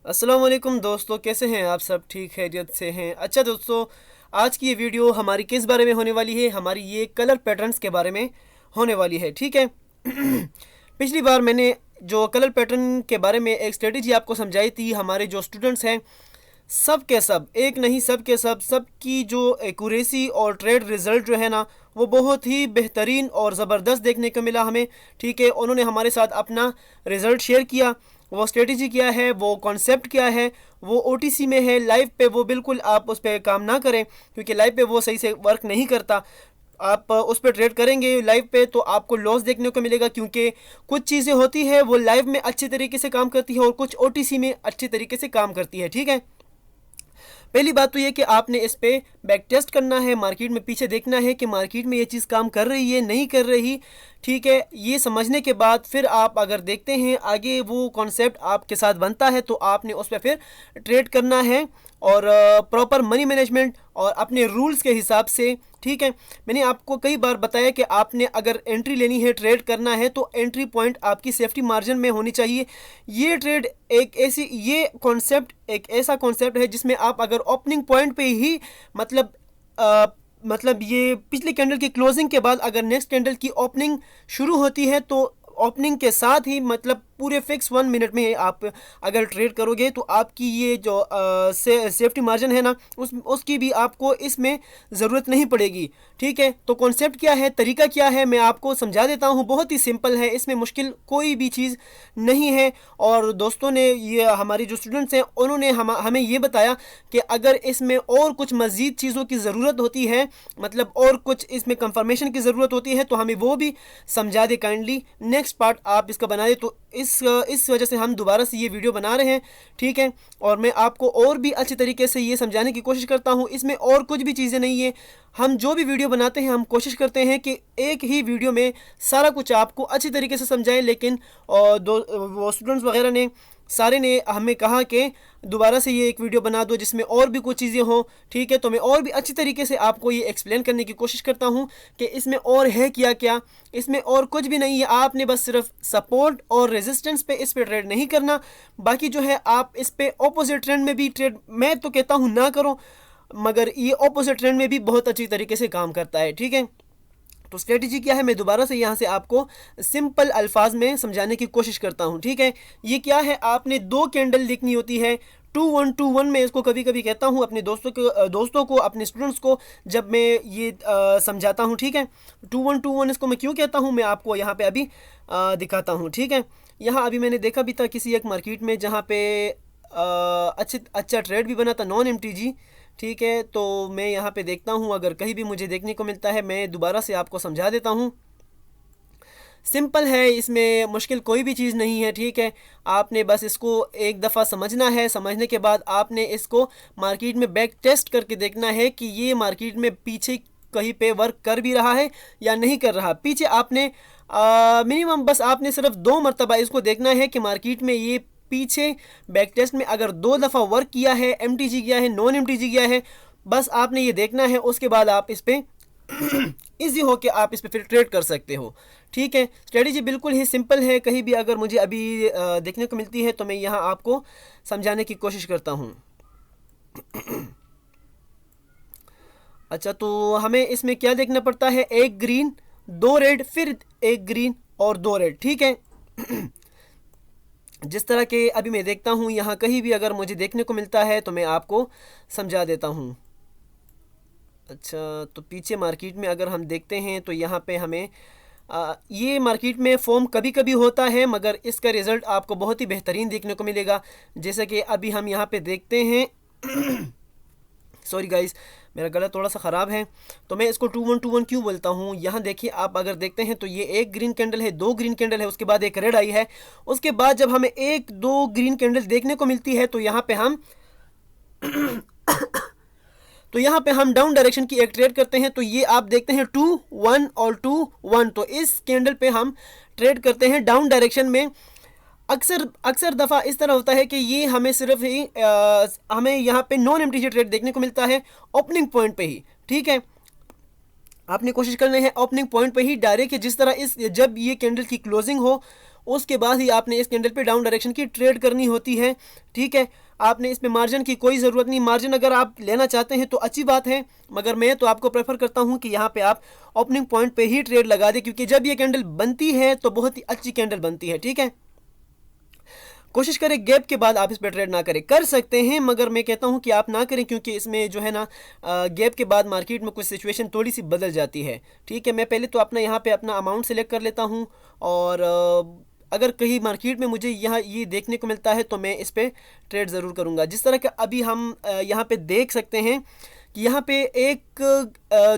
अस्सलाम वालेकुम दोस्तों, कैसे हैं आप सब? ठीक खैरियत से हैं? अच्छा दोस्तों, आज की ये वीडियो हमारी किस बारे में होने वाली है? हमारी ये कलर पैटर्न्स के बारे में होने वाली है, ठीक है। पिछली बार मैंने जो कलर पैटर्न के बारे में एक स्ट्रेटजी आपको समझाई थी, हमारे जो स्टूडेंट्स हैं सब के सब, एक नहीं सब के सब, सबकी जो एक्यूरेसी और ट्रेड रिज़ल्ट जो है ना, वो बहुत ही बेहतरीन और ज़बरदस्त देखने को मिला हमें। ठीक है, उन्होंने हमारे साथ अपना रिज़ल्ट शेयर किया। वो स्ट्रेटजी क्या है, वो कॉन्सेप्ट क्या है, वो ओटीसी में है। लाइव पे वो बिल्कुल आप उस पर काम ना करें, क्योंकि लाइव पे वो सही से वर्क नहीं करता। आप उस पर ट्रेड करेंगे लाइव पे तो आपको लॉस देखने को मिलेगा, क्योंकि कुछ चीज़ें होती है वो लाइव में अच्छी तरीके से काम करती है और कुछ ओटीसी में अच्छी तरीके से काम करती है। ठीक है, पहली बात तो ये कि आपने इस पे बैक टेस्ट करना है, मार्केट में पीछे देखना है कि मार्केट में ये चीज़ काम कर रही है नहीं कर रही। ठीक है, ये समझने के बाद फिर आप अगर देखते हैं आगे वो कॉन्सेप्ट आपके साथ बनता है तो आपने उस पर फिर ट्रेड करना है, और प्रॉपर मनी मैनेजमेंट और अपने रूल्स के हिसाब से। ठीक है, मैंने आपको कई बार बताया कि आपने अगर एंट्री लेनी है, ट्रेड करना है, तो एंट्री पॉइंट आपकी सेफ्टी मार्जिन में होनी चाहिए। ये ट्रेड एक ऐसी, ये कॉन्सेप्ट एक ऐसा कॉन्सेप्ट है जिसमें आप अगर ओपनिंग पॉइंट पे ही अ, मतलब ये पिछले कैंडल की क्लोजिंग के बाद अगर नेक्स्ट कैंडल की ओपनिंग शुरू होती है तो ओपनिंग के साथ ही मतलब पूरे फिक्स 1 मिनट में आप अगर ट्रेड करोगे तो आपकी ये जो सेफ्टी मार्जिन है ना, उसकी भी आपको इसमें ज़रूरत नहीं पड़ेगी। ठीक है, तो कॉन्सेप्ट क्या है, तरीका क्या है, मैं आपको समझा देता हूँ। बहुत ही सिंपल है, इसमें मुश्किल कोई भी चीज़ नहीं है। और दोस्तों ने, ये हमारी जो स्टूडेंट्स हैं, उन्होंने हमें ये बताया कि अगर इसमें और कुछ मज़ीद चीज़ों की ज़रूरत होती है, मतलब और कुछ इसमें कंफर्मेशन की ज़रूरत होती है, तो हमें वो भी समझा दे काइंडली। नेक्स्ट पार्ट आप इसका बना दे, तो इस वजह से हम दोबारा से ये वीडियो बना रहे हैं। ठीक है, और मैं आपको और भी अच्छे तरीके से ये समझाने की कोशिश करता हूँ। इसमें और कुछ भी चीज़ें नहीं है। हम जो भी वीडियो बनाते हैं हम कोशिश करते हैं कि एक ही वीडियो में सारा कुछ आपको अच्छी तरीके से समझाएं, लेकिन वो स्टूडेंट्स वगैरह ने सारे ने हमें कहा कि दोबारा से ये एक वीडियो बना दो जिसमें और भी कुछ चीज़ें हों। ठीक है, तो मैं और भी अच्छी तरीके से आपको ये एक्सप्लेन करने की कोशिश करता हूँ कि इसमें और है क्या क्या। इसमें और कुछ भी नहीं है, आपने बस सिर्फ सपोर्ट और रेजिस्टेंस पे इस पे ट्रेड नहीं करना। बाकी जो है आप इस पे ऑपोजिट ट्रेंड में भी ट्रेड, मैं तो कहता हूँ ना करो, मगर ये ऑपोजिट ट्रेंड में भी बहुत अच्छी तरीके से काम करता है। ठीक है, तो स्ट्रेटजी क्या है मैं दोबारा से यहाँ से आपको सिंपल अल्फाज में समझाने की कोशिश करता हूँ। ठीक है, ये क्या है, आपने दो कैंडल देखनी होती है। 2121 में इसको कभी कभी कहता हूँ अपने दोस्तों को अपने स्टूडेंट्स को, जब मैं ये समझाता हूँ। ठीक है, 2121 इसको मैं क्यों कहता हूँ मैं आपको यहाँ पे अभी दिखाता हूँ। ठीक है, यहाँ अभी मैंने देखा भी था किसी एक मार्केट में जहाँ पे अच्छा ट्रेड भी बना था, नॉन एमटीजी। ठीक है, तो मैं यहाँ पे देखता हूँ, अगर कहीं भी मुझे देखने को मिलता है मैं दोबारा से आपको समझा देता हूँ। सिंपल है, इसमें मुश्किल कोई भी चीज़ नहीं है। ठीक है, आपने बस इसको एक दफ़ा समझना है, समझने के बाद आपने इसको मार्केट में बैक टेस्ट करके देखना है कि ये मार्केट में पीछे कहीं पे वर्क कर भी रहा है या नहीं कर रहा। पीछे आपने मिनिमम बस आपने सिर्फ 2 मरतबा इसको देखना है कि मार्केट में ये पीछे बैक टेस्ट में अगर 2 दफ़ा वर्क किया है, एमटीजी किया है, नॉन एमटीजी किया है, बस आपने ये देखना है। उसके बाद आप इस पर इजी हो के आप इस पर फिर ट्रेड कर सकते हो। ठीक है, स्ट्रेटजी बिल्कुल ही सिंपल है। कहीं भी अगर मुझे अभी देखने को मिलती है तो मैं यहाँ आपको समझाने की कोशिश करता हूँ। अच्छा, तो हमें इसमें क्या देखना पड़ता है, एक ग्रीन, दो रेड, फिर एक ग्रीन और दो रेड। ठीक है, जिस तरह के अभी मैं देखता हूँ यहाँ कहीं भी अगर मुझे देखने को मिलता है तो मैं आपको समझा देता हूँ। अच्छा, तो पीछे मार्केट में अगर हम देखते हैं तो यहाँ पे हमें ये मार्केट में फॉर्म कभी कभी होता है, मगर इसका रिज़ल्ट आपको बहुत ही बेहतरीन देखने को मिलेगा। जैसे कि अभी हम यहाँ पे देखते हैं सॉरी गाइस, मेरा गला थोड़ा सा ख़राब है, तो मैं इसको 2121 क्यों बोलता हूँ। यहाँ देखिए, आप अगर देखते हैं तो ये एक ग्रीन कैंडल है, दो ग्रीन कैंडल है, उसके बाद एक रेड आई है। उसके बाद जब हमें एक दो ग्रीन कैंडल देखने को मिलती है तो यहाँ पे हम डाउन डायरेक्शन की एक ट्रेड करते हैं। तो ये आप देखते हैं 2-1 और 2-1, तो इस कैंडल पे हम ट्रेड करते हैं डाउन डायरेक्शन में। अक्सर दफ़ा इस तरह होता है कि ये हमें सिर्फ ही हमें यहाँ पे नॉन एमटीजी ट्रेड देखने को मिलता है ओपनिंग पॉइंट पे ही। ठीक है, आपने कोशिश करनी है ओपनिंग पॉइंट पे ही डायरेक्ट, जिस तरह इस जब ये कैंडल की क्लोजिंग हो उसके बाद ही आपने इस कैंडल पे डाउन डायरेक्शन की ट्रेड करनी होती है। ठीक है, आपने इसमें मार्जिन की कोई ज़रूरत नहीं। मार्जिन अगर आप लेना चाहते हैं तो अच्छी बात है, मगर मैं तो आपको प्रेफर करता हूं कि यहाँ पे आप ओपनिंग पॉइंट पे ही ट्रेड लगा दें, क्योंकि जब ये कैंडल बनती है तो बहुत ही अच्छी कैंडल बनती है। ठीक है, कोशिश करें गैप के बाद आप इस पर ट्रेड ना करें। कर सकते हैं मगर मैं कहता हूं कि आप ना करें, क्योंकि इसमें जो है ना गैप के बाद मार्केट में कुछ सिचुएशन थोड़ी सी बदल जाती है। ठीक है, मैं पहले तो अपना यहाँ पे अपना अमाउंट सेलेक्ट कर लेता हूँ, और अगर कहीं मार्केट में मुझे यहाँ ये देखने को मिलता है तो मैं इस पर ट्रेड ज़रूर करूँगा। जिस तरह का अभी हम यहाँ पे देख सकते हैं कि यहाँ पे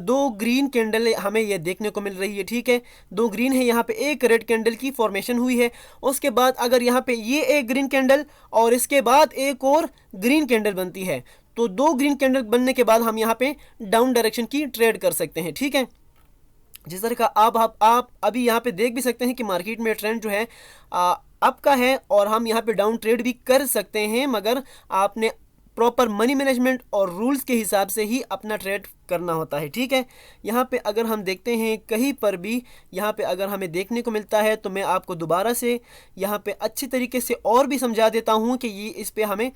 दो ग्रीन कैंडल हमें ये देखने को मिल रही है। ठीक है, दो ग्रीन है, यहाँ पे एक रेड कैंडल की फॉर्मेशन हुई है। उसके बाद अगर यहाँ पे ये एक ग्रीन कैंडल और इसके बाद एक और ग्रीन कैंडल बनती है, तो दो ग्रीन कैंडल बनने के बाद हम यहाँ पे डाउन डायरेक्शन की ट्रेड कर सकते हैं। ठीक है, जिस तरह का आप अभी यहाँ पे देख भी सकते हैं कि मार्केट में ट्रेंड जो है अप का है, और हम यहाँ पे डाउन ट्रेड भी कर सकते हैं, मगर आपने प्रॉपर मनी मैनेजमेंट और रूल्स के हिसाब से ही अपना ट्रेड करना होता है। ठीक है, यहाँ पे अगर हम देखते हैं कहीं पर भी यहाँ पे अगर हमें देखने को मिलता है, तो मैं आपको दोबारा से यहाँ पे अच्छी तरीके से और भी समझा देता हूँ कि ये इस पे हमें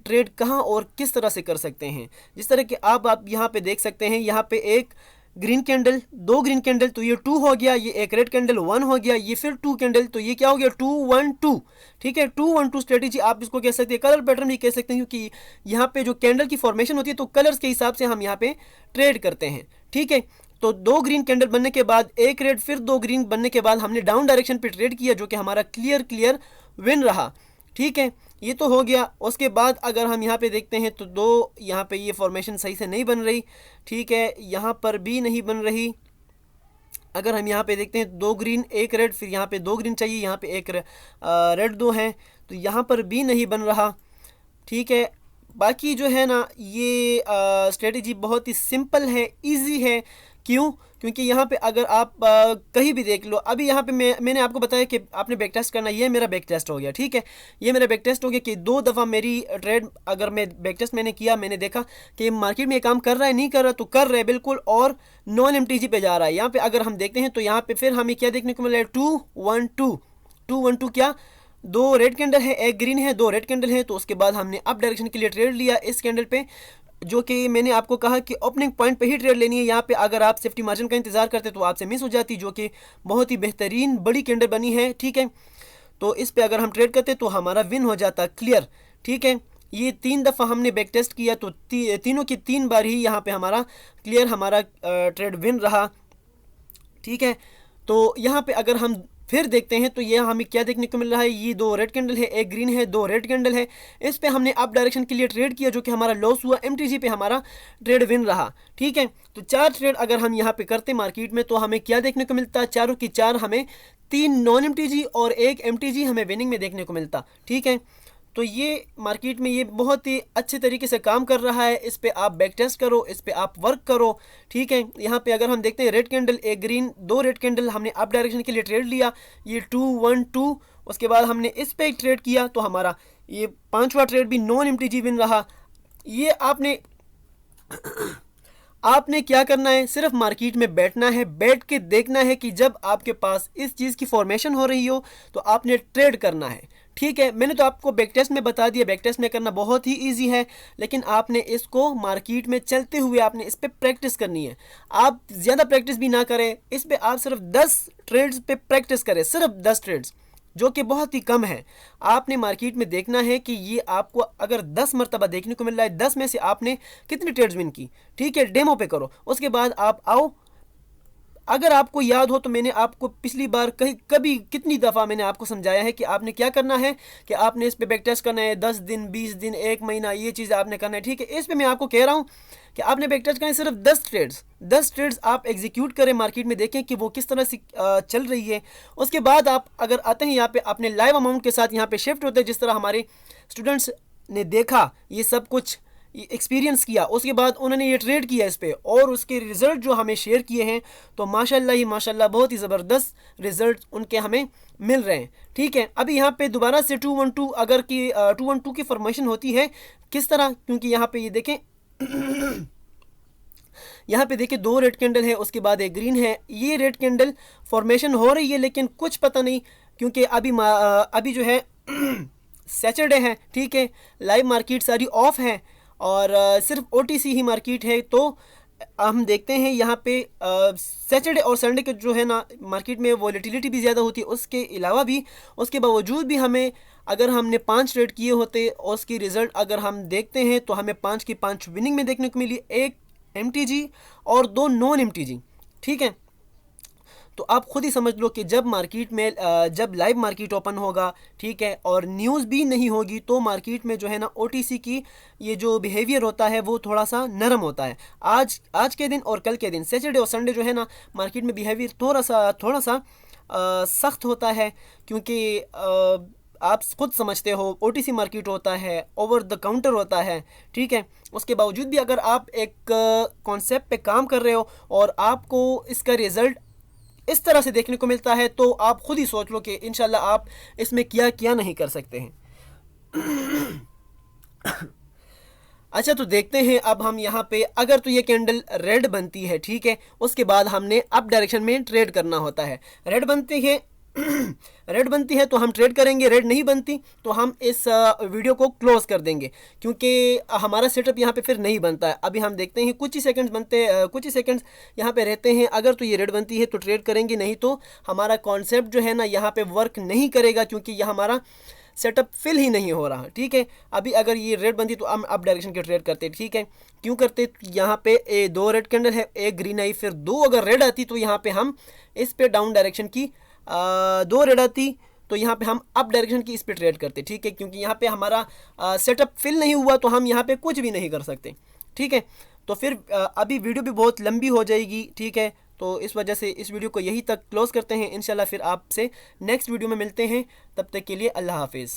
ट्रेड कहाँ और किस तरह से कर सकते हैं। जिस तरह के आप यहाँ पे देख सकते हैं, यहाँ पे एक ग्रीन कैंडल, दो ग्रीन कैंडल, तो ये 2 हो गया, ये एक रेड कैंडल 1 हो गया, ये फिर 2 कैंडल, तो ये क्या हो गया 2-1-2। ठीक है, 2-1-2 स्ट्रेटेजी आप इसको कह सकते हैं, कलर पैटर्न भी कह सकते हैं, क्योंकि यहाँ पे जो कैंडल की फॉर्मेशन होती है तो कलर्स के हिसाब से हम यहाँ पे ट्रेड करते हैं। ठीक है, तो दो ग्रीन कैंडल बनने के बाद एक रेड, फिर दो ग्रीन बनने के बाद हमने डाउन डायरेक्शन पे ट्रेड किया, जो कि हमारा क्लियर विन रहा। ठीक है, ये तो हो गया। उसके बाद अगर हम यहाँ पे देखते हैं तो दो यहाँ पे ये फॉर्मेशन सही से नहीं बन रही। ठीक है, यहाँ पर भी नहीं बन रही। अगर हम यहाँ पे देखते हैं दो ग्रीन एक रेड, फिर यहाँ पे दो ग्रीन चाहिए, यहाँ पे एक रेड दो हैं, तो यहाँ पर भी नहीं बन रहा। ठीक है, बाकी जो है ना ये स्ट्रेटेजी बहुत ही सिंपल है, इजी है। क्यों? क्योंकि यहाँ पे अगर आप कहीं भी देख लो, अभी यहाँ पे मैंने आपको बताया कि आपने बैक टेस्ट करना, ये मेरा बैक टेस्ट हो गया। ठीक है, ये मेरा बैक टेस्ट हो गया कि 2 दफ़ा मेरी ट्रेड, अगर मैं बैक टेस्ट मैंने किया, मैंने देखा कि मार्केट में ये काम कर रहा है, नहीं कर रहा, तो कर रहा है बिल्कुल, और नॉन MTG पे जा रहा है। यहाँ पे अगर हम देखते हैं तो यहाँ पे फिर हमें क्या देखने को मिल रहा है 2-1-2 क्या, दो रेड कैंडल है, एक ग्रीन है, दो रेड कैंडल है, तो उसके बाद हमने अप डायरेक्शन के लिए ट्रेड लिया इस कैंडल पे, जो कि मैंने आपको कहा कि ओपनिंग पॉइंट पे ही ट्रेड लेनी है। यहाँ पे अगर आप सेफ्टी मार्जिन का इंतजार करते तो आपसे मिस हो जाती, जो कि बहुत ही बेहतरीन बड़ी कैंडल बनी है। ठीक है, तो इस पे अगर हम ट्रेड करते तो हमारा विन हो जाता क्लियर। ठीक है, ये 3 दफ़ा हमने बैक टेस्ट किया, तो तीनों की 3 बार ही यहाँ पे हमारा क्लियर हमारा ट्रेड विन रहा। ठीक है, तो यहाँ पे अगर हम फिर देखते हैं तो ये हमें क्या देखने को मिल रहा है, ये दो रेड कैंडल है, एक ग्रीन है, दो रेड कैंडल है, इस पे हमने अप डायरेक्शन के लिए ट्रेड किया, जो कि हमारा लॉस हुआ, MTG पे हमारा ट्रेड विन रहा। ठीक है, तो 4 ट्रेड अगर हम यहाँ पे करते मार्केट में तो हमें क्या देखने को मिलता, चारों की 4 हमें 3 नॉन MTG और एक MTG हमें विनिंग में देखने को मिलता। ठीक है, तो ये मार्केट में ये बहुत ही अच्छे तरीके से काम कर रहा है। इस पे आप बैक टेस्ट करो, इस पे आप वर्क करो। ठीक है, यहाँ पे अगर हम देखते हैं रेड कैंडल, एक ग्रीन, दो रेड कैंडल, हमने अप डायरेक्शन के लिए ट्रेड लिया, ये 2-1-2, उसके बाद हमने इस पे एक ट्रेड किया, तो हमारा ये 5वां ट्रेड भी नॉन MTG विन रहा। ये आपने क्या करना है, सिर्फ मार्केट में बैठना है, बैठ के देखना है कि जब आपके पास इस चीज़ की फॉर्मेशन हो रही हो तो आपने ट्रेड करना है। ठीक है, मैंने तो आपको बैक टेस्ट में बता दिया, बैक टेस्ट में करना बहुत ही इजी है, लेकिन आपने इसको मार्केट में चलते हुए आपने इस पे प्रैक्टिस करनी है। आप ज़्यादा प्रैक्टिस भी ना करें, इस पे आप सिर्फ 10 ट्रेड्स पे प्रैक्टिस करें, सिर्फ 10 ट्रेड्स, जो कि बहुत ही कम है। आपने मार्केट में देखना है कि ये आपको अगर 10 मरतबा देखने को मिल रहा है, 10 में से आपने कितनी ट्रेड्स विन की। ठीक है, डेमो पे करो, उसके बाद आप आओ। अगर आपको याद हो तो मैंने आपको पिछली बार कभी कितनी दफ़ा मैंने आपको समझाया है कि आपने क्या करना है, कि आपने इस पे बैक टेस्ट करना है 10 दिन, 20 दिन, 1 महीना, ये चीज़ आपने करना है। ठीक है, इस पे मैं आपको कह रहा हूँ कि आपने बैक टेस्ट करना है सिर्फ 10 ट्रेड्स आप एग्जीक्यूट करें, मार्केट में देखें कि वो किस तरह से चल रही है। उसके बाद आप अगर आते हैं यहाँ पे अपने लाइव अमाउंट के साथ यहाँ पे शिफ्ट होते हैं, जिस तरह हमारे स्टूडेंट्स ने देखा, ये सब कुछ एक्सपीरियंस किया, उसके बाद उन्होंने ये ट्रेड किया इस पे, और उसके रिज़ल्ट जो हमें शेयर किए हैं, तो माशाल्लाह ही माशाल्लाह बहुत ही ज़बरदस्त रिज़ल्ट उनके हमें मिल रहे हैं। ठीक है, अभी यहाँ पे दोबारा से 2-1-2 अगर की 2-1-2 की फॉर्मेशन होती है किस तरह, क्योंकि यहाँ पे ये देखें यहाँ पे देखिए दो रेड कैंडल है, उसके बाद एक ग्रीन है, ये रेड कैंडल फॉर्मेशन हो रही है, लेकिन कुछ पता नहीं क्योंकि अभी जो है सैटरडे है, ठीक है, लाइव मार्केट सारी ऑफ है और सिर्फ ओटीसी ही मार्केट है। तो हम देखते हैं यहाँ पे सैटरडे और संडे के जो है ना मार्केट में वॉलेटिलिटी भी ज़्यादा होती है। उसके अलावा भी, उसके बावजूद भी हमें, अगर हमने 5 ट्रेड किए होते और उसकी रिज़ल्ट अगर हम देखते हैं तो हमें 5 की 5 विनिंग में देखने को मिली, 1 एमटीजी और 2 नॉन एमटीजी, ठीक है। तो आप खुद ही समझ लो कि जब मार्केट में जब लाइव मार्केट ओपन होगा, ठीक है, और न्यूज़ भी नहीं होगी, तो मार्केट में जो है ना ओटीसी की ये जो बिहेवियर होता है वो थोड़ा सा नरम होता है। आज के दिन और कल के दिन, सैटरडे और संडे जो है ना मार्केट में बिहेवियर थोड़ा सा सख्त होता है, क्योंकि आप खुद समझते हो ओटीसी मार्केट होता है, ओवर द काउंटर होता है, ठीक है। उसके बावजूद भी अगर आप एक कॉन्सेप्ट पे काम कर रहे हो और आपको इसका रिज़ल्ट इस तरह से देखने को मिलता है, तो आप खुद ही सोच लो कि इंशाल्लाह आप इसमें क्या नहीं कर सकते हैं। अच्छा, तो देखते हैं अब हम यहाँ पे, अगर तो ये कैंडल रेड बनती है, ठीक है, उसके बाद हमने अप डायरेक्शन में ट्रेड करना होता है। रेड बनती है रेड बनती है तो हम ट्रेड करेंगे, रेड नहीं बनती तो हम इस वीडियो को क्लोज कर देंगे, क्योंकि हमारा सेटअप यहाँ पे फिर नहीं बनता है। अभी हम देखते हैं कुछ ही सेकंड्स यहाँ पे रहते हैं। अगर तो ये रेड बनती है तो ट्रेड करेंगे, नहीं तो हमारा कॉन्सेप्ट जो है ना यहाँ पे वर्क नहीं करेगा, क्योंकि यह हमारा सेटअप फिल ही नहीं हो रहा, ठीक है। अभी अगर ये रेड बनती तो हम अप डायरेक्शन के ट्रेड करते, ठीक है। क्यों करते? यहाँ पे 2 रेड कैंडल है, 1 ग्रीन आई, फिर 2 अगर रेड आती तो यहाँ पे हम इस पे डाउन डायरेक्शन की 2 रेड आती तो यहाँ पे हम अप डायरेक्शन की इस पे ट्रेड करते, ठीक है। क्योंकि यहाँ पे हमारा सेटअप फिल नहीं हुआ तो हम यहाँ पे कुछ भी नहीं कर सकते, ठीक है। तो फिर अभी वीडियो भी बहुत लंबी हो जाएगी, ठीक है। तो इस वजह से इस वीडियो को यहीं तक क्लोज़ करते हैं। इंशाल्लाह फिर आपसे नेक्स्ट वीडियो में मिलते हैं। तब तक के लिए अल्लाह हाफिज़।